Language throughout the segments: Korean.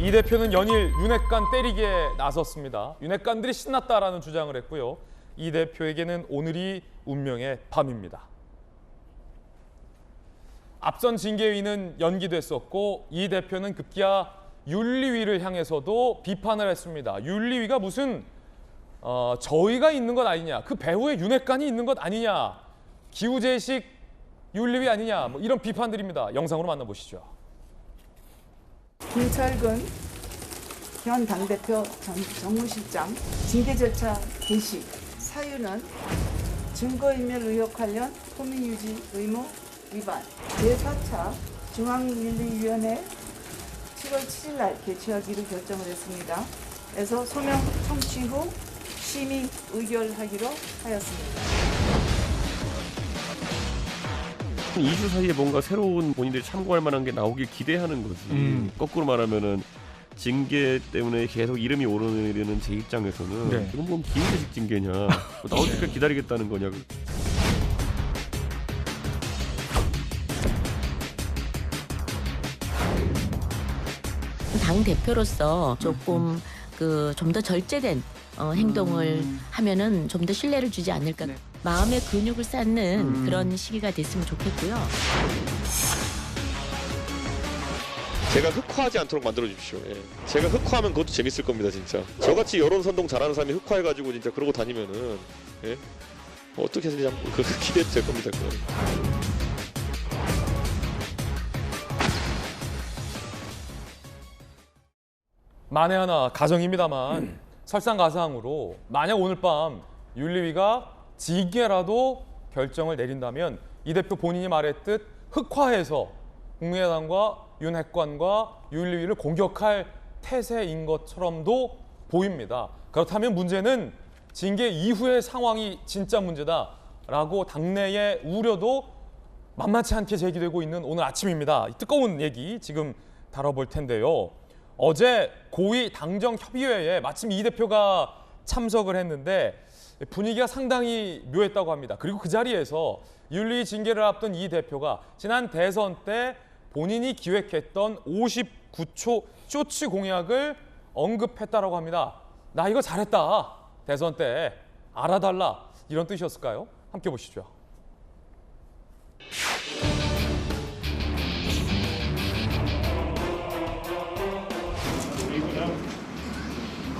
이 대표는 연일 윤핵관 때리기에 나섰습니다. 윤핵관들이 신났다라는 주장을 했고요. 이 대표에게는 오늘이 운명의 밤입니다. 앞선 징계위는 연기됐었고 이 대표는 급기야 윤리위를 향해서도 비판을 했습니다. 윤리위가 무슨 저희가 있는 것 아니냐, 그 배후에 윤핵관이 있는 것 아니냐, 기우제식 윤리위 아니냐, 뭐 이런 비판들입니다. 영상으로 만나보시죠. 김철근 현 당대표 정무실장 징계 절차 개시 사유는 증거인멸 의혹 관련 호민유지 의무 위반 제4차 중앙윤리위원회 7월 7일 날 개최하기로 결정을 했습니다. 그래서 소명 청취 후 심의 의결하기로 하였습니다. 2주 사이에 뭔가 새로운 본인들이 참고할 만한 게 나오길 기대하는 거지. 거꾸로 말하면은 징계 때문에 계속 이름이 오르는 제 입장에서는 네. 이건 뭐 기회식 징계냐, 나올 때까지 기다리겠다는 거냐. 당 대표로서 조금 좀 더 절제된 행동을 하면은 좀 더 신뢰를 주지 않을까. 네. 마음의 근육을 쌓는 그런 시기가 됐으면 좋겠고요. 제가 흑화하지 않도록 만들어 주십시오. 예. 제가 흑화하면 그것도 재밌을 겁니다, 진짜. 저같이 여론 선동 잘하는 사람이 흑화해가지고 진짜 그러고 다니면은 예? 어떻게 해서 그냥 기대도 될 겁니다, 그건. 만에 하나 가정입니다만 설상가상으로 만약 오늘 밤 윤리위가 징계라도 결정을 내린다면 이 대표 본인이 말했듯 흑화해서 국민의당과 윤핵관과 윤리위를 공격할 태세인 것처럼도 보입니다. 그렇다면 문제는 징계 이후의 상황이 진짜 문제다라고 당내의 우려도 만만치 않게 제기되고 있는 오늘 아침입니다. 뜨거운 얘기 지금 다뤄볼 텐데요. 어제 고위 당정협의회에 마침 이 대표가 참석을 했는데 분위기가 상당히 묘했다고 합니다. 그리고 그 자리에서 윤리 징계를 앞둔 이 대표가 지난 대선 때 본인이 기획했던 59초 쇼츠 공약을 언급했다라고 합니다. 나 이거 잘했다. 대선 때 알아달라. 이런 뜻이었을까요? 함께 보시죠.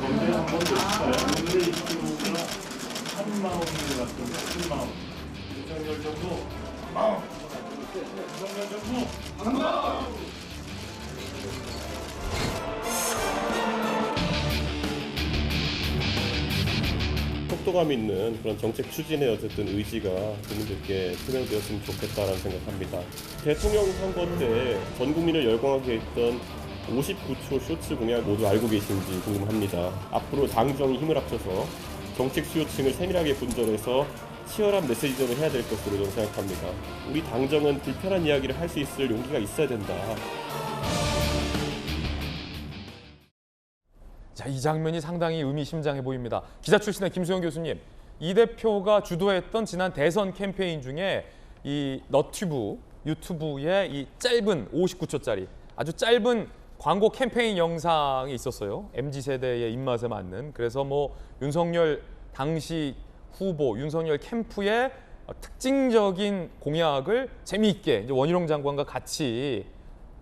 건배 한 번도 없어요. 오늘의 이슈가 한 마음인 것 같습니다. 한 마음. 윤석열 정부 마음. 윤석열 정부 한 마음. 속도감 있는 그런 정책 추진의 어쨌든 의지가 국민들께 투명되었으면 좋겠다라는 생각합니다. 대통령 선거 때 전 국민을 열광하게 했던 59초 쇼츠 공약 모두 알고 계신지 궁금합니다. 앞으로 당정이 힘을 합쳐서 정책 수요층을 세밀하게 분절해서 치열한 메시지전을 해야 될 것으로 저는 생각합니다. 우리 당정은 불편한 이야기를 할 수 있을 용기가 있어야 된다. 자, 이 장면이 상당히 의미심장해 보입니다. 기자 출신의 김수영 교수님, 이 대표가 주도했던 지난 대선 캠페인 중에 이 너튜브, 유튜브의 이 짧은 59초짜리 아주 짧은 광고 캠페인 영상이 있었어요. MZ세대의 입맛에 맞는. 그래서 뭐 윤석열 당시 후보, 윤석열 캠프의 특징적인 공약을 재미있게 이제 원희룡 장관과 같이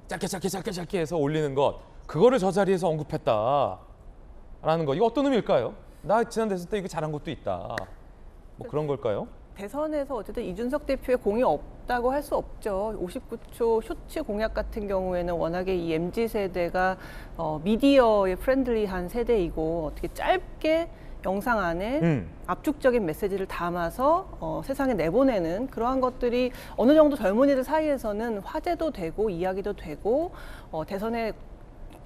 짧게 해서 올리는 것. 그거를 저 자리에서 언급했다라는 거. 이거 어떤 의미일까요? 나 지난 대선 때 이거 잘한 것도 있다. 뭐 그런 걸까요? 대선에서 어쨌든 이준석 대표의 공이 없다고 할 수 없죠. 59초 쇼츠 공약 같은 경우에는 워낙에 이 MZ세대가 미디어에 프렌들리한 세대이고 어떻게 짧게 영상 안에 압축적인 메시지를 담아서 세상에 내보내는 그러한 것들이 어느 정도 젊은이들 사이에서는 화제도 되고 이야기도 되고 대선에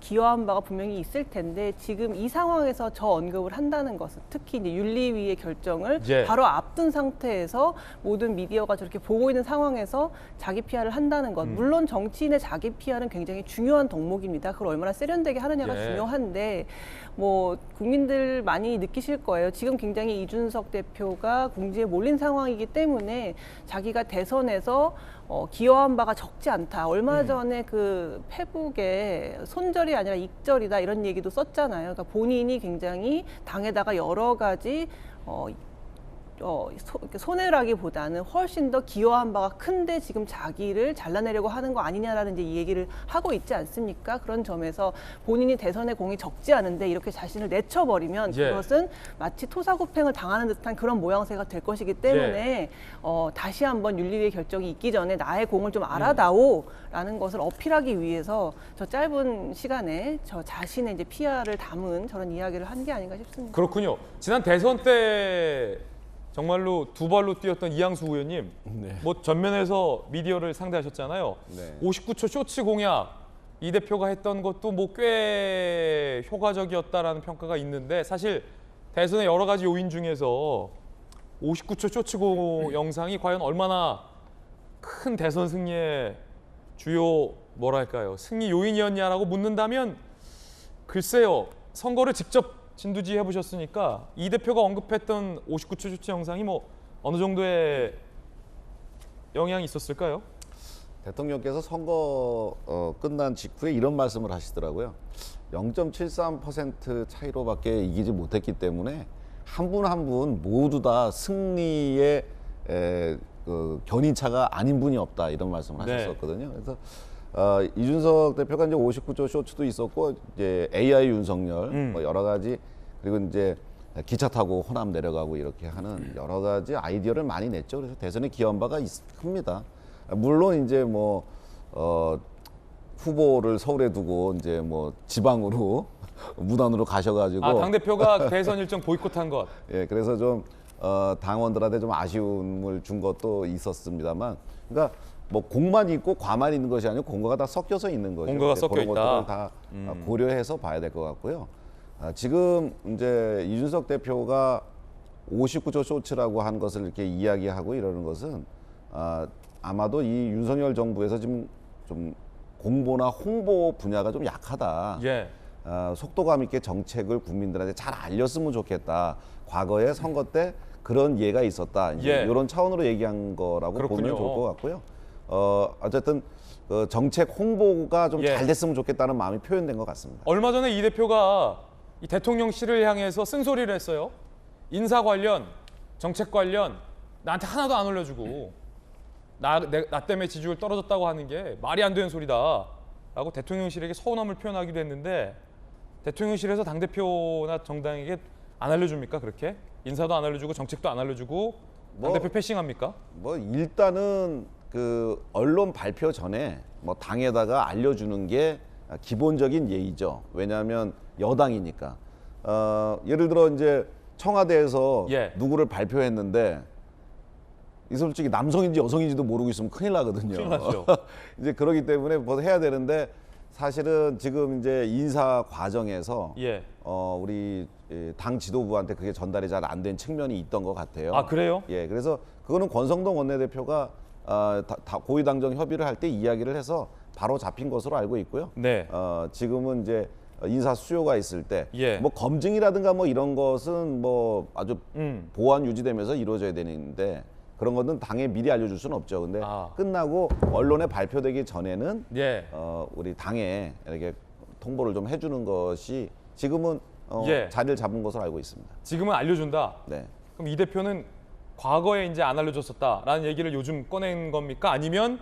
기여한 바가 분명히 있을 텐데 지금 이 상황에서 저 언급을 한다는 것은 특히 이제 윤리위의 결정을 바로 앞둔 상태에서 모든 미디어가 저렇게 보고 있는 상황에서 자기 PR을 한다는 것. 물론 정치인의 자기 PR은 굉장히 중요한 덕목입니다. 그걸 얼마나 세련되게 하느냐가 중요한데 뭐 국민들 많이 느끼실 거예요. 지금 굉장히 이준석 대표가 궁지에 몰린 상황이기 때문에 자기가 대선에서 기여한 바가 적지 않다. 얼마 전에 그 페북에 손절이 아니라 익절이다 이런 얘기도 썼잖아요. 그러니까 본인이 굉장히 당에다가 여러 가지 손해라기보다는 훨씬 더 기여한 바가 큰데 지금 자기를 잘라내려고 하는 거 아니냐라는 이제 이 얘기를 하고 있지 않습니까? 그런 점에서 본인이 대선의 공이 적지 않은데 이렇게 자신을 내쳐버리면 예. 그것은 마치 토사구팽을 당하는 듯한 그런 모양새가 될 것이기 때문에 다시 한번 윤리위의 결정이 있기 전에 나의 공을 좀 알아다오라는 것을 어필하기 위해서 저 짧은 시간에 저 자신의 이제 PR을 담은 저런 이야기를 한 게 아닌가 싶습니다. 그렇군요. 지난 대선 때 정말로 두 발로 뛰었던 이양수 의원님, 뭐 전면에서 미디어를 상대하셨잖아요. 59초 쇼츠 공약 이 대표가 했던 것도 뭐 꽤 효과적이었다라는 평가가 있는데 사실 대선의 여러 가지 요인 중에서 59초 쇼츠 영상이 과연 얼마나 큰 대선 승리의 주요 뭐랄까요 승리 요인이었냐라고 묻는다면 글쎄요 선거를 직접 진두지 해보셨으니까 이 대표가 언급했던 59초 쇼츠 영상이 뭐 어느 정도의 영향이 있었을까요? 대통령께서 선거 끝난 직후에 이런 말씀을 하시더라고요. 0.73% 차이로밖에 이기지 못했기 때문에 한 분 한 분 모두 다 승리의 견인차가 아닌 분이 없다 이런 말씀을 네. 하셨었거든요. 그래서 이준석 대표가 이제 59조 쇼츠도 있었고 이제 AI 윤석열 뭐 여러 가지 그리고 이제 기차 타고 호남 내려가고 이렇게 하는 여러 가지 아이디어를 많이 냈죠. 그래서 대선에 기여한 바가 큽니다. 물론 이제 뭐 후보를 서울에 두고 이제 뭐 지방으로 무단으로 가셔가지고 당 대표가 대선 일정 보이콧한 것. 예, 그래서 좀 당원들한테 좀 아쉬움을 준 것도 있었습니다만, 그러니까 뭐 공만 있고 과만 있는 것이 아니고 공과가 다 섞여서 있는 거죠. 공과가 섞여 그런 있다. 것들을 다 고려해서 봐야 될 것 같고요. 지금 이제 이준석 대표가 59조 쇼츠라고 한 것을 이렇게 이야기하고 이러는 것은 아마도 이 윤석열 정부에서 지금 좀 공보나 홍보 분야가 좀 약하다. 예. 속도감 있게 정책을 국민들한테 잘 알렸으면 좋겠다. 과거에 선거 때 그런 예가 있었다. 이제 예. 이런 차원으로 얘기한 거라고 그렇군요. 보면 좋을 것 같고요. 어쨌든 그 정책 홍보가 좀 잘 예. 됐으면 좋겠다는 마음이 표현된 것 같습니다. 얼마 전에 이 대표가 이 대통령실을 향해서 쓴소리를 했어요. 인사 관련, 정책 관련 나한테 하나도 안 올려주고 나 때문에 지지율 떨어졌다고 하는 게 말이 안 되는 소리다라고 대통령실에게 서운함을 표현하기도 했는데 대통령실에서 당대표나 정당에게 안 알려줍니까 그렇게? 인사도 안 알려주고 정책도 안 알려주고 당대표 패싱합니까? 뭐 일단은 그 언론 발표 전에 뭐 당에다가 알려주는 게 기본적인 예의죠. 왜냐하면 여당이니까. 예를 들어 이제 청와대에서 예. 누구를 발표했는데 이 솔직히 남성인지 여성인지도 모르고 있으면 큰일 나거든요. 큰일 나죠. 이제 그러기 때문에 뭐 해야 되는데 사실은 지금 이제 인사 과정에서 예. 우리 당 지도부한테 그게 전달이 잘 안 된 측면이 있던 것 같아요. 아 그래요? 예, 그래서 그거는 권성동 원내대표가 고위당정 협의를 할 때 이야기를 해서 바로 잡힌 것으로 알고 있고요. 네. 지금은 이제 인사 수요가 있을 때, 예. 뭐 검증이라든가 뭐 이런 것은 뭐 아주 보완 유지되면서 이루어져야 되는데 그런 것은 당에 미리 알려줄 수는 없죠. 근데 끝나고 언론에 발표되기 전에는 예. 우리 당에 이렇게 통보를 좀 해주는 것이 지금은 예. 자리를 잡은 것으로 알고 있습니다. 지금은 알려준다. 네. 그럼 이 대표는 과거에 이제 안 알려줬었다라는 얘기를 요즘 꺼낸 겁니까? 아니면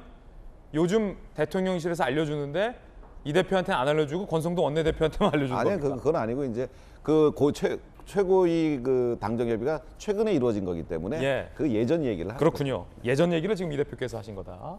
요즘 대통령실에서 알려주는데 이 대표한테는 안 알려주고 권성동 원내대표한테만 알려주는 아니요, 겁니까? 그건 아니고 이제 최고위 그 당정 협의가 최근에 이루어진 거기 때문에 예. 그 예전 얘기를 하는 그렇군요. 예전 얘기를 지금 이 대표께서 하신 거다.